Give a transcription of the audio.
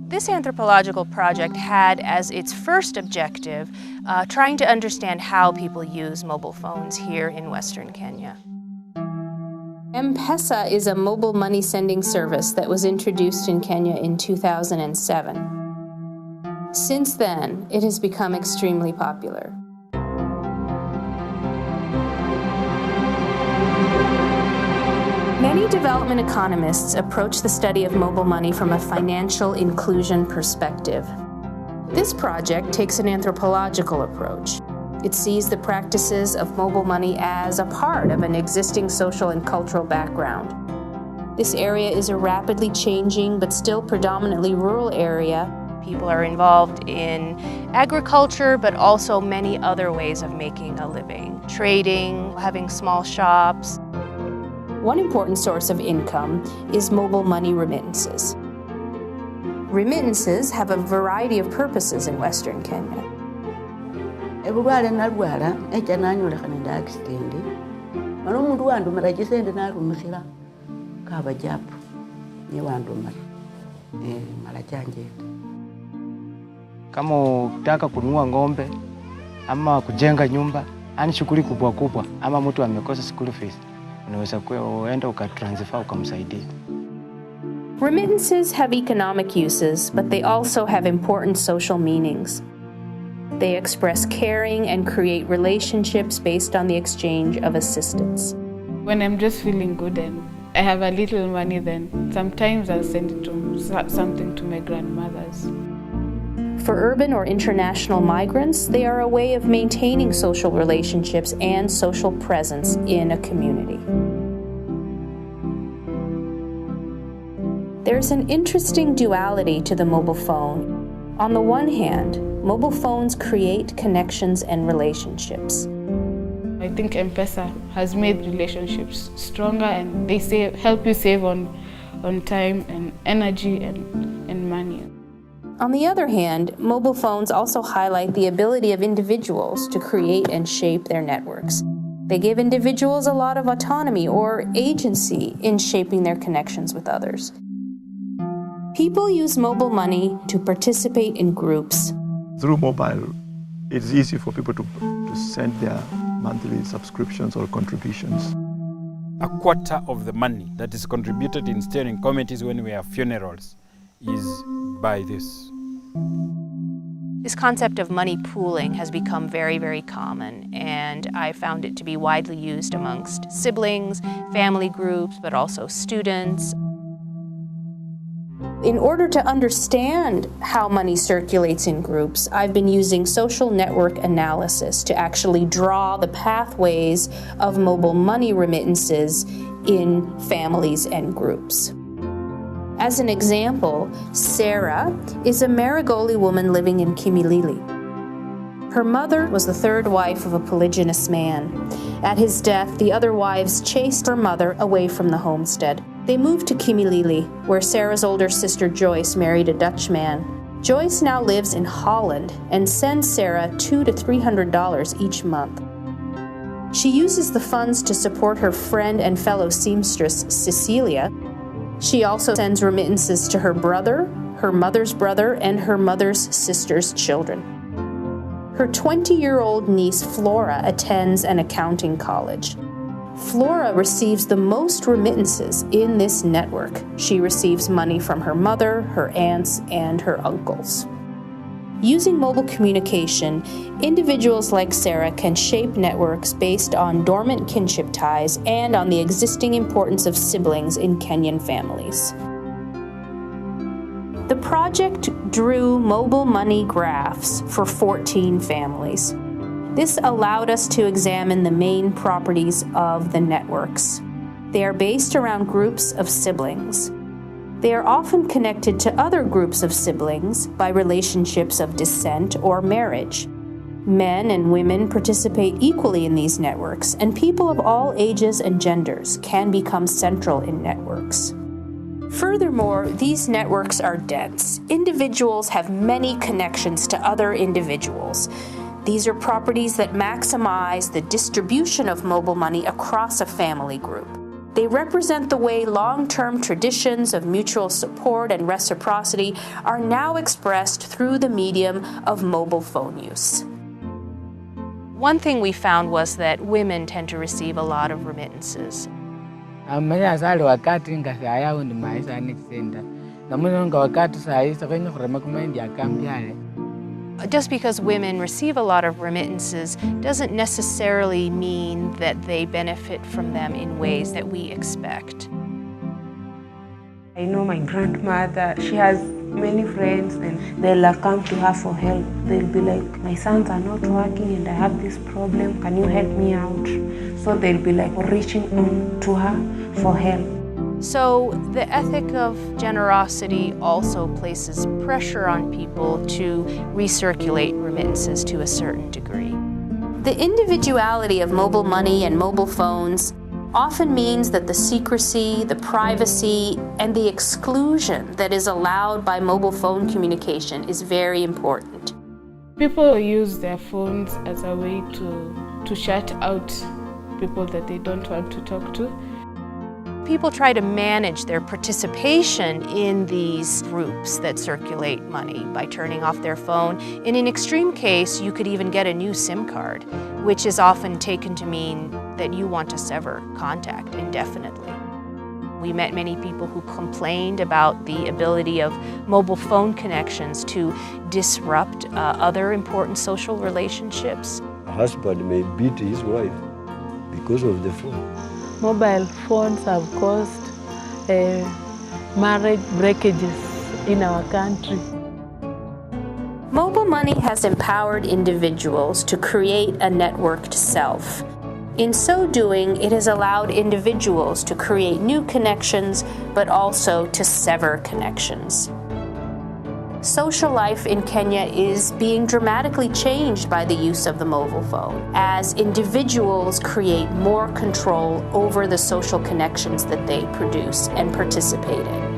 This anthropological project had as its first objective trying to understand how people use mobile phones here in Western Kenya. M-Pesa is a mobile money sending service that was introduced in Kenya in 2007. Since then, it has become extremely popular. Many development economists approach the study of mobile money from a financial inclusion perspective. This project takes an anthropological approach. It sees the practices of mobile money as a part of an existing social and cultural background. This area is a rapidly changing but still predominantly rural area. People are involved in agriculture, but also many other ways of making a living. Trading, having small shops. One important source of income is mobile money remittances. Remittances have a variety of purposes in Western Kenya. Ebulwale nalwala eja nanyolekana nda accident mara omundu wandumira chisende narumikira kaba japu ni wandumira mara chanjenda. Kama ukitaka kununua ng'ombe ama kujenga nyumba, ani shughuli kubwa kubwa, ama mtu amekosa school fees, unaweza kuenda ukatransfer ukamsaidia. Remittances have economic uses, but they also have important social meanings. They express caring and create relationships based on the exchange of assistance. When I'm just feeling good and I have a little money, then sometimes I'll send it to something to my grandmothers. For urban or international migrants, they are a way of maintaining social relationships and social presence in a community. There's an interesting duality to the mobile phone. On the one hand, mobile phones create connections and relationships. I think M-Pesa has made relationships stronger, and they help you save on time and energy and money. On the other hand, mobile phones also highlight the ability of individuals to create and shape their networks. They give individuals a lot of autonomy or agency in shaping their connections with others. People use mobile money to participate in groups. Through mobile, it's easy for people to send their monthly subscriptions or contributions. A quarter of the money that is contributed in steering committees when we have funerals is by this. This concept of money pooling has become very, very common, and I found it to be widely used amongst siblings, family groups, but also students. In order to understand how money circulates in groups, I've been using social network analysis to actually draw the pathways of mobile money remittances in families and groups. As an example, Sarah is a Maragoli woman living in Kimilili. Her mother was the third wife of a polygynous man. At his death, the other wives chased her mother away from the homestead. They moved to Kimilili, where Sarah's older sister Joyce married a Dutch man. Joyce now lives in Holland and sends Sarah $200 to $300 each month. She uses the funds to support her friend and fellow seamstress, Cecilia. She also sends remittances to her brother, her mother's brother, and her mother's sister's children. Her 20-year-old niece, Flora, attends an accounting college. Flora receives the most remittances in this network. She receives money from her mother, her aunts, and her uncles. Using mobile communication, individuals like Sarah can shape networks based on dormant kinship ties and on the existing importance of siblings in Kenyan families. The project drew mobile money graphs for 14 families. This allowed us to examine the main properties of the networks. They are based around groups of siblings. They are often connected to other groups of siblings by relationships of descent or marriage. Men and women participate equally in these networks, and people of all ages and genders can become central in networks. Furthermore, these networks are dense. Individuals have many connections to other individuals. These are properties that maximize the distribution of mobile money across a family group. They represent the way long-term traditions of mutual support and reciprocity are now expressed through the medium of mobile phone use. One thing we found was that women tend to receive a lot of remittances. Just because women receive a lot of remittances doesn't necessarily mean that they benefit from them in ways that we expect. I know my grandmother, she has many friends and they'll come to her for help. They'll be like, my sons are not working and I have this problem, can you help me out? So they'll be like reaching on to her for help. So the ethic of generosity also places pressure on people to recirculate remittances to a certain degree. The individuality of mobile money and mobile phones often means that the secrecy, the privacy, and the exclusion that is allowed by mobile phone communication is very important. People use their phones as a way to shut out people that they don't want to talk to. People try to manage their participation in these groups that circulate money by turning off their phone. In an extreme case, you could even get a new SIM card, which is often taken to mean that you want to sever contact indefinitely. We met many people who complained about the ability of mobile phone connections to disrupt other important social relationships. A husband may beat his wife because of the phone. Mobile phones have caused marriage breakages in our country. Mobile money has empowered individuals to create a networked self. In so doing, it has allowed individuals to create new connections, but also to sever connections. Social life in Kenya is being dramatically changed by the use of the mobile phone, as individuals create more control over the social connections that they produce and participate in.